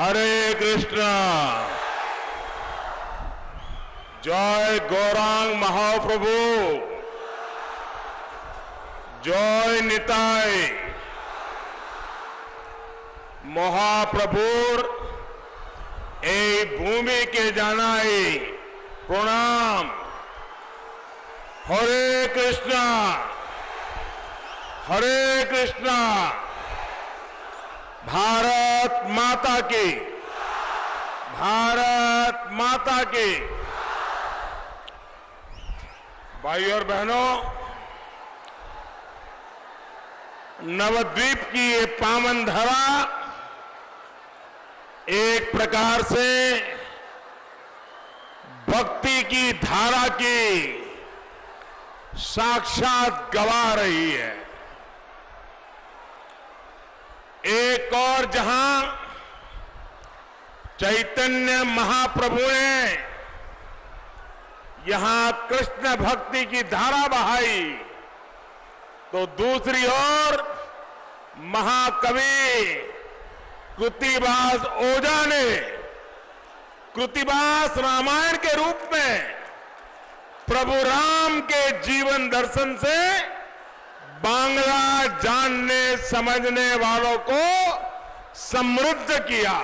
हरे कृष्णा। जय गौरांग महाप्रभु। जय निताय। महाप्रभुर ए भूमि के जानाई प्रणाम। हरे कृष्णा। हरे कृष्णा। भारत माता की। भारत माता की। भाइयों और बहनों, नवद्वीप की ये पावन धरा एक प्रकार से भक्ति की धारा की साक्षात गवाह रही है। एक और जहां चैतन्य महाप्रभु ने यहां कृष्ण भक्ति की धारा बहाई, तो दूसरी ओर महाकवि कृतिवास ओझा ने कृतिवास रामायण के रूप में प्रभु राम के जीवन दर्शन से बांग्ला जानने समझने वालों को समृद्ध किया।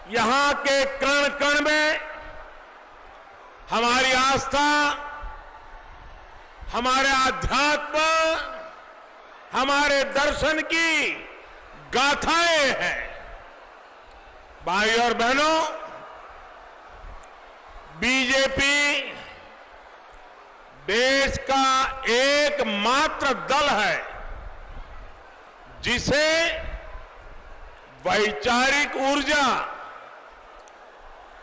यहां के कण कण में हमारी आस्था, हमारे आध्यात्म, हमारे दर्शन की गाथाएं हैं। भाइयों और बहनों, बीजेपी देश का एकमात्र दल है जिसे वैचारिक ऊर्जा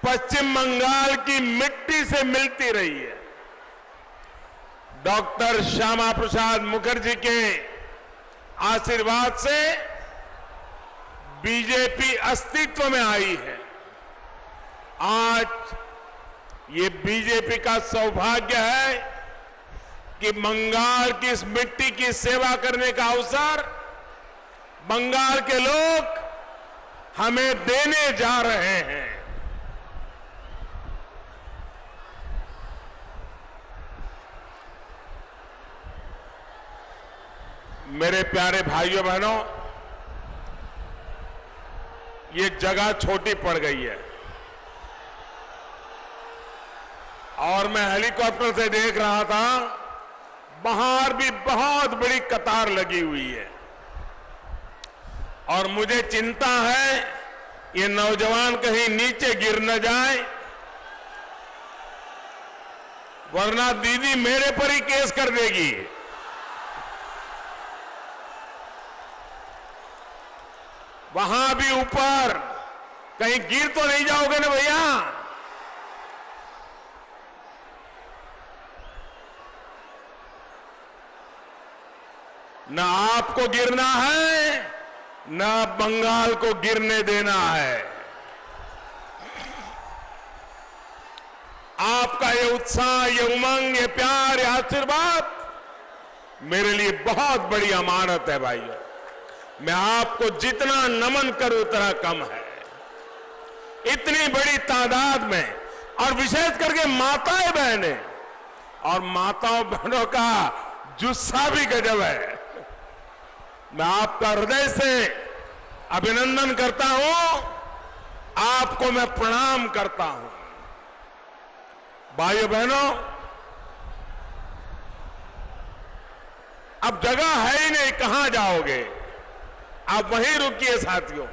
पश्चिम बंगाल की मिट्टी से मिलती रही है। डॉक्टर श्यामा प्रसाद मुखर्जी के आशीर्वाद से बीजेपी अस्तित्व में आई है। आज ये बीजेपी का सौभाग्य है कि बंगाल की इस मिट्टी की सेवा करने का अवसर बंगाल के लोग हमें देने जा रहे हैं। मेरे प्यारे भाइयों बहनों, ये जगह छोटी पड़ गई है और मैं हेलीकॉप्टर से देख रहा था, बाहर भी बहुत बड़ी कतार लगी हुई है और मुझे चिंता है ये नौजवान कहीं नीचे गिर न जाए, वरना दीदी मेरे पर ही केस कर देगी। वहां भी ऊपर कहीं गिर तो नहीं जाओगे ना भैया? न आपको गिरना है, न बंगाल को गिरने देना है। आपका ये उत्साह, ये उमंग, ये प्यार, ये आशीर्वाद मेरे लिए बहुत बड़ी अमानत है भाइयों। मैं आपको जितना नमन करूं उतना कम है। इतनी बड़ी तादाद में और विशेष करके माताएं बहनें और माताओं बहनों का जुस्सा भी गजब है। मैं आपका हृदय से अभिनंदन करता हूं, आपको मैं प्रणाम करता हूं। भाइयों बहनों, अब जगह है ही नहीं, कहां जाओगे? आप वहीं रुकिए साथियों।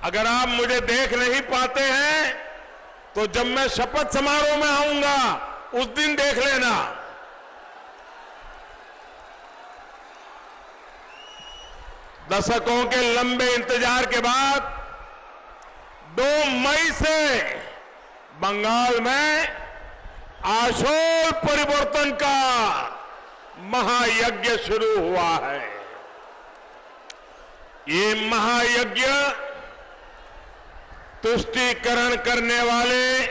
अगर आप मुझे देख नहीं पाते हैं तो जब मैं शपथ समारोह में आऊंगा उस दिन देख लेना। दशकों के लंबे इंतजार के बाद 2 मई से बंगाल में आशोल परिवर्तन का महायज्ञ शुरू हुआ है। ये महायज्ञ तुष्टीकरण करने वाले,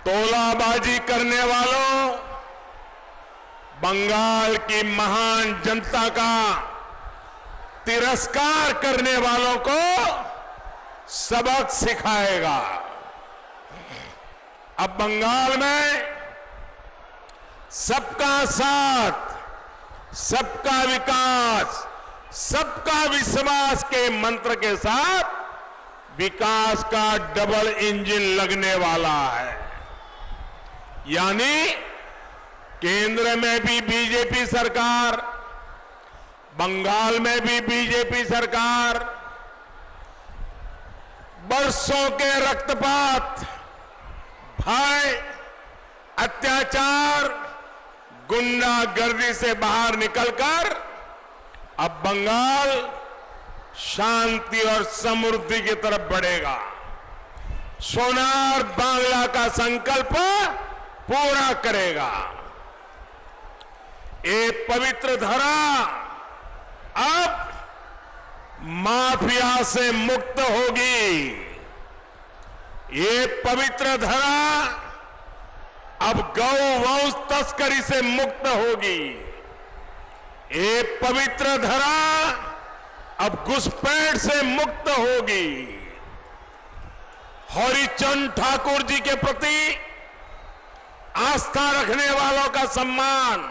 तोलाबाजी करने वालों, बंगाल की महान जनता का तिरस्कार करने वालों को सबक सिखाएगा। अब बंगाल में सबका साथ, सबका विकास, सबका विश्वास के मंत्र के साथ विकास का डबल इंजन लगने वाला है। यानी केंद्र में भी बीजेपी सरकार, बंगाल में भी बीजेपी सरकार, बरसों के रक्तपात, भय, अत्याचार, गुंडागर्दी से बाहर निकलकर अब बंगाल शांति और समृद्धि की तरफ बढ़ेगा। सोनार बांग्ला का संकल्प पूरा करेगा। ये पवित्र धरा अब माफिया से मुक्त होगी। ये पवित्र धरा अब गौ वंश तस्करी से मुक्त होगी। ये पवित्र धरा अब घुसपैठ से मुक्त होगी। हरिचंद ठाकुर जी के प्रति आस्था रखने वालों का सम्मान,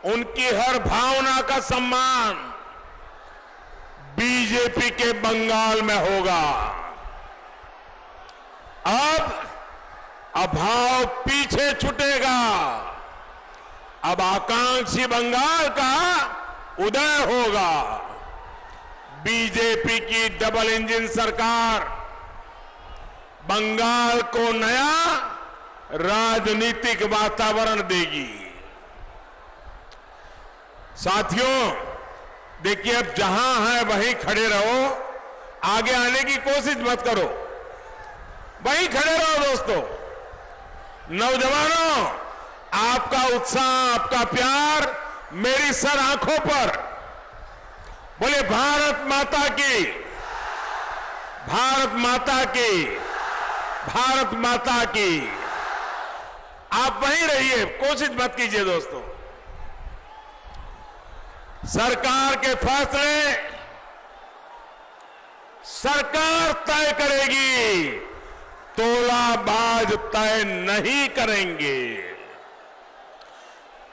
उनकी हर भावना का सम्मान बीजेपी के बंगाल में होगा। अब अभाव पीछे छूटेगा। अब आकांक्षी बंगाल का उदय होगा। बीजेपी की डबल इंजन सरकार बंगाल को नया राजनीतिक वातावरण देगी। साथियों, देखिए, अब जहां है वहीं खड़े रहो, आगे आने की कोशिश मत करो, वहीं खड़े रहो। दोस्तों, नौजवानों, आपका उत्साह, आपका प्यार मेरी सर आंखों पर। बोले भारत माता की, भारत माता की, भारत माता की। आप वहीं रहिए, कोशिश मत कीजिए। दोस्तों, सरकार के फैसले सरकार तय करेगी, तोलाबाज तय नहीं करेंगे।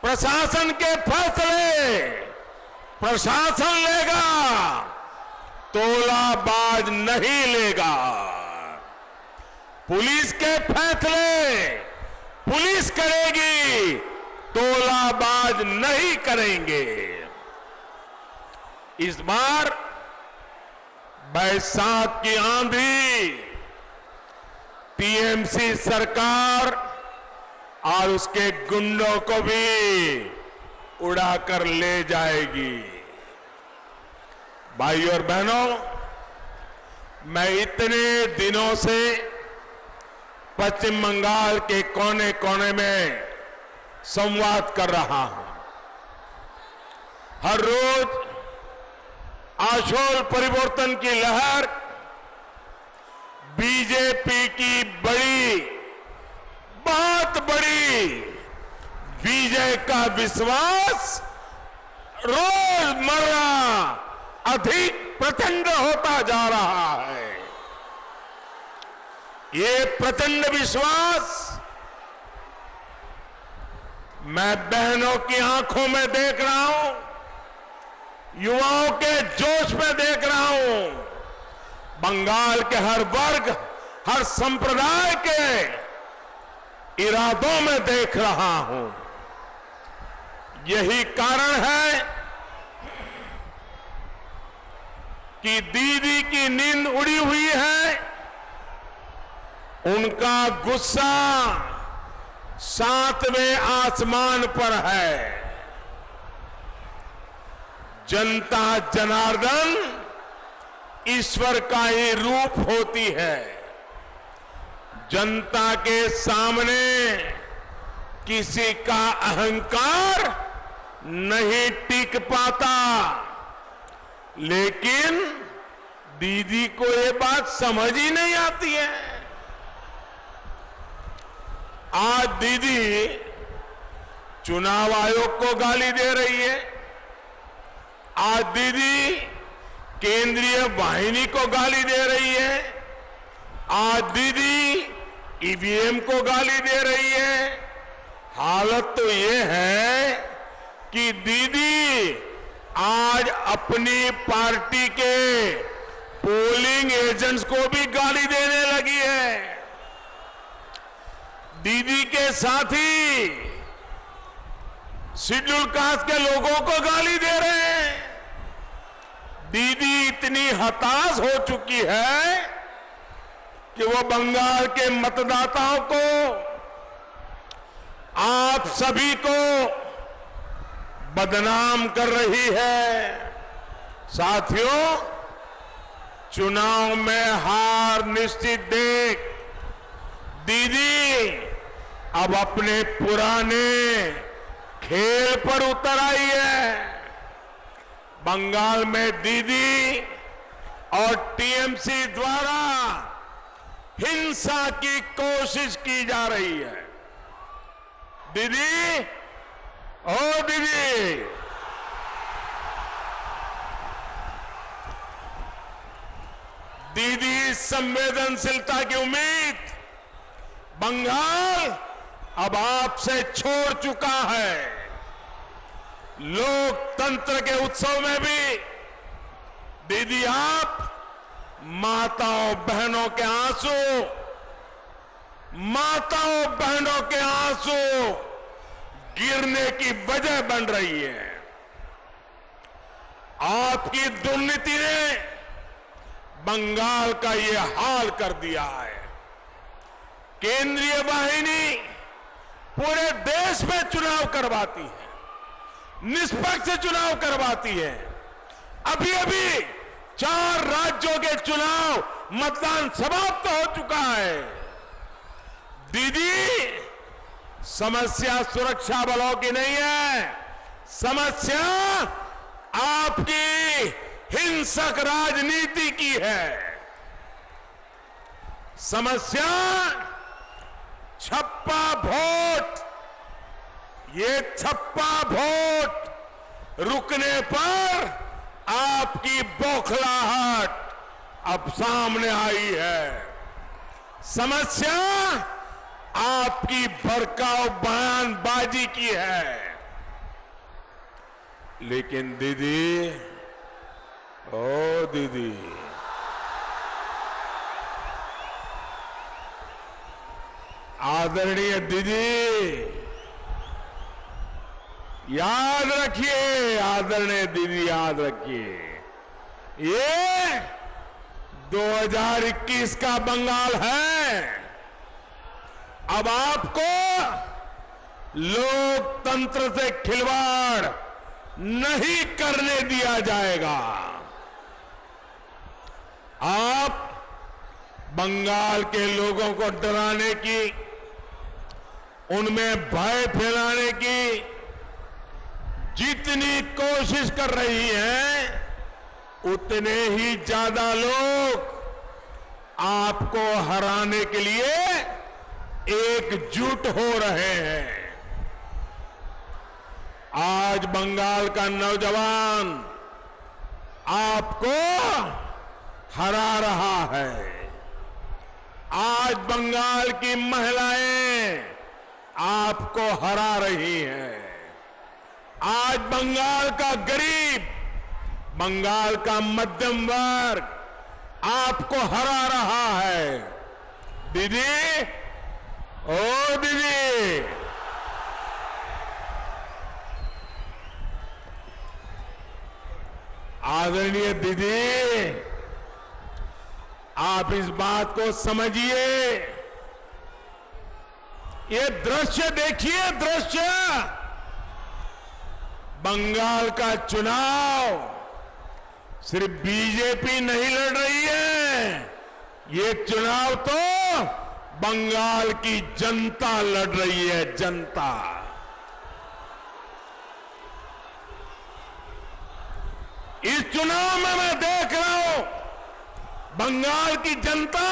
प्रशासन के फैसले प्रशासन लेगा, तोलाबाज नहीं लेगा। पुलिस के फैसले पुलिस करेगी, तोलाबाज नहीं करेंगे। इस बार बैसाख की आंधी टीएमसी सरकार और उसके गुंडों को भी उड़ाकर ले जाएगी। भाइयों और बहनों, मैं इतने दिनों से पश्चिम बंगाल के कोने कोने में संवाद कर रहा हूं। हर रोज आशोल परिवर्तन की लहर, बीजेपी की बड़ी, बहुत बड़ी विजय का विश्वास रोजमर्रा अधिक प्रचंड होता जा रहा है। ये प्रचंड विश्वास मैं बहनों की आंखों में देख रहा हूं, युवाओं के जोश में देख रहा हूं, बंगाल के हर वर्ग, हर संप्रदाय के इरादों में देख रहा हूं। यही कारण है कि दीदी की नींद उड़ी हुई है, उनका गुस्सा सातवें आसमान पर है। जनता जनार्दन ईश्वर का ही रूप होती है। जनता के सामने किसी का अहंकार नहीं टिक पाता, लेकिन दीदी को ये बात समझ ही नहीं आती है। आज दीदी चुनाव आयोग को गाली दे रही है, आज दीदी केंद्रीय वाहिनी को गाली दे रही है, आज दीदी ईवीएम को गाली दे रही है। हालत तो ये है कि दीदी आज अपनी पार्टी के पोलिंग एजेंट्स को भी गाली देने लगी है। दीदी के साथी शेड्यूल कास्ट के लोगों को गाली दे रहे हैं। दीदी इतनी हताश हो चुकी है कि वो बंगाल के मतदाताओं को, आप सभी को बदनाम कर रही है। साथियों, चुनाव में हार निश्चित देख दीदी अब अपने पुराने खेल पर उतर आई है। बंगाल में दीदी और टीएमसी द्वारा हिंसा की कोशिश की जा रही है। दीदी, ओ दीदी, दीदी संवेदनशीलता की उम्मीद बंगाल अब आपसे छोड़ चुका है। लोकतंत्र के उत्सव में भी दीदी आप माताओं बहनों के आंसू, माताओं बहनों के आंसू गिरने की वजह बन रही है। आपकी दुर्नीति ने बंगाल का ये हाल कर दिया है। केंद्रीय वाहिनी पूरे देश में चुनाव करवाती है, निष्पक्ष चुनाव करवाती है। अभी अभी 4 राज्यों के चुनाव मतदान समाप्त हो चुका है। दीदी, समस्या सुरक्षा बलों की नहीं है, समस्या आपकी हिंसक राजनीति की है। समस्या छप्पा वोट, ये छप्पा वोट रुकने पर आपकी बौखलाहट अब सामने आई है। समस्या आपकी भड़काऊ बयानबाजी की है। लेकिन दीदी, ओ दीदी, आदरणीय दीदी, याद रखिए, आदरणीय दीदी याद रखिए, ये 2021 का बंगाल है। अब आपको लोकतंत्र से खिलवाड़ नहीं करने दिया जाएगा। आप बंगाल के लोगों को डराने की, उनमें भय फैलाने की जितनी कोशिश कर रही हैं, उतने ही ज्यादा लोग आपको हराने के लिए एकजुट हो रहे हैं। आज बंगाल का नौजवान आपको हरा रहा है। आज बंगाल की महिलाएं आपको हरा रही हैं। आज बंगाल का गरीब, बंगाल का मध्यम वर्ग आपको हरा रहा है। दीदी, ओ दीदी, आदरणीय दीदी, आप इस बात को समझिए। ये दृश्य देखिए, दृश्य बंगाल का चुनाव सिर्फ बीजेपी नहीं लड़ रही है, ये चुनाव तो बंगाल की जनता लड़ रही है, जनता। इस चुनाव में मैं देख रहा हूं बंगाल की जनता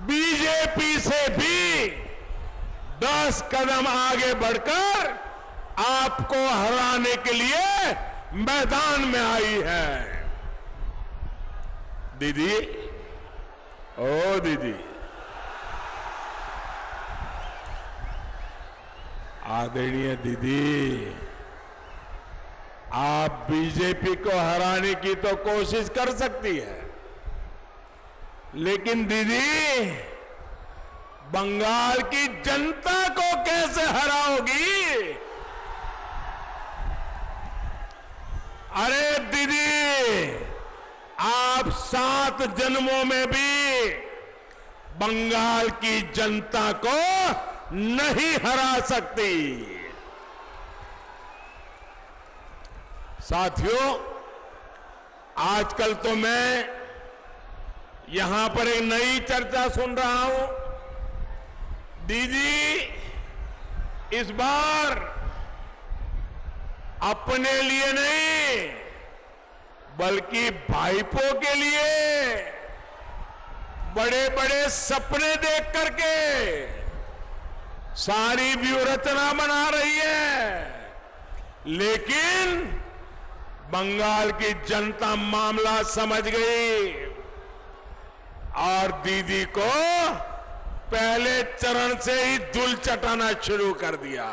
बीजेपी से भी 10 कदम आगे बढ़कर आपको हराने के लिए मैदान में आई है। दीदी, ओ दीदी, आदरणीय दीदी, आप बीजेपी को हराने की तो कोशिश कर सकती है, लेकिन दीदी बंगाल की जनता को कैसे हराओगी? अरे दीदी, आप 7 जन्मों में भी बंगाल की जनता को नहीं हरा सकती। साथियों, आजकल तो मैं यहां पर एक नई चर्चा सुन रहा हूं। दीदी, इस बार अपने लिए नहीं बल्कि भाईपों के लिए बड़े बड़े सपने देख करके सारी व्यूहरचना बना रही है, लेकिन बंगाल की जनता मामला समझ गई और दीदी को पहले चरण से ही धूल चटाना शुरू कर दिया।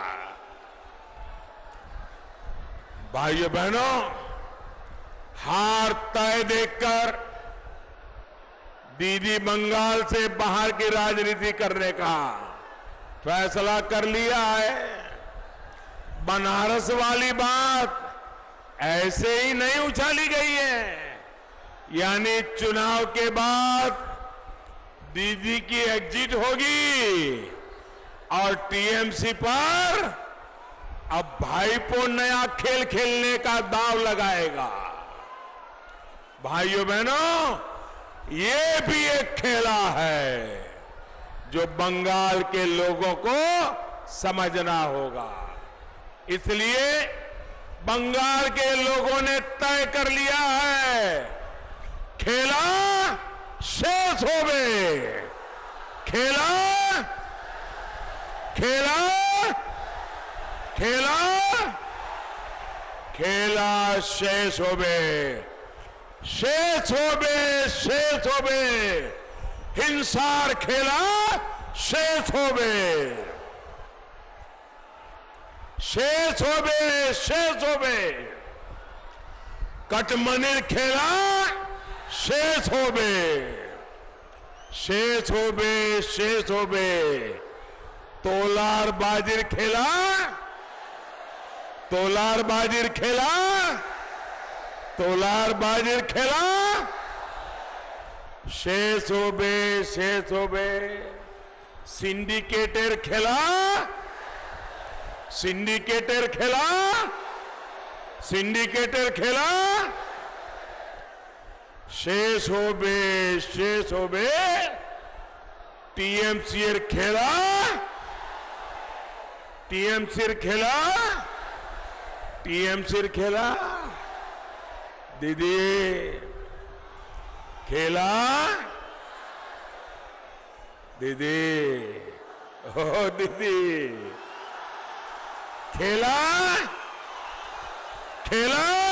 भाइयों बहनों, हार तय देखकर दीदी बंगाल से बाहर की राजनीति करने का फैसला कर लिया है। बनारस वाली बात ऐसे ही नहीं उछाली गई है, यानी चुनाव के बाद दीदी की एग्जिट होगी और टीएमसी पर अब भाईपो नया खेल खेलने का दांव लगाएगा। भाइयों बहनों, ये भी एक खेला है जो बंगाल के लोगों को समझना होगा। इसलिए बंगाल के लोगों ने तय कर लिया है, खेला शेष होवे, खेला खेला खेला खेला शेष होवे, शेष होवे, शेष होवे, हिंसार खेला शेष होवे, शेष होवे, शेष होवे, कटमनिर खेला शेष होवे, शेष होवे, शेष होवे, तोलार बाजिर खेला, तोलार बाजिर खेला, तोलार बाजिर खेला शेष होवे, शेष होवे, सिंडिकेटर खेला, सिंडिकेटर खेला, सिंडिकेटर खेला शेष होवे, शेष होवे, टीएमसी खेला, टीएमसी खेला, टीएमसी खेला, दीदी खेला, दीदी, ओ दीदी खेला, खेला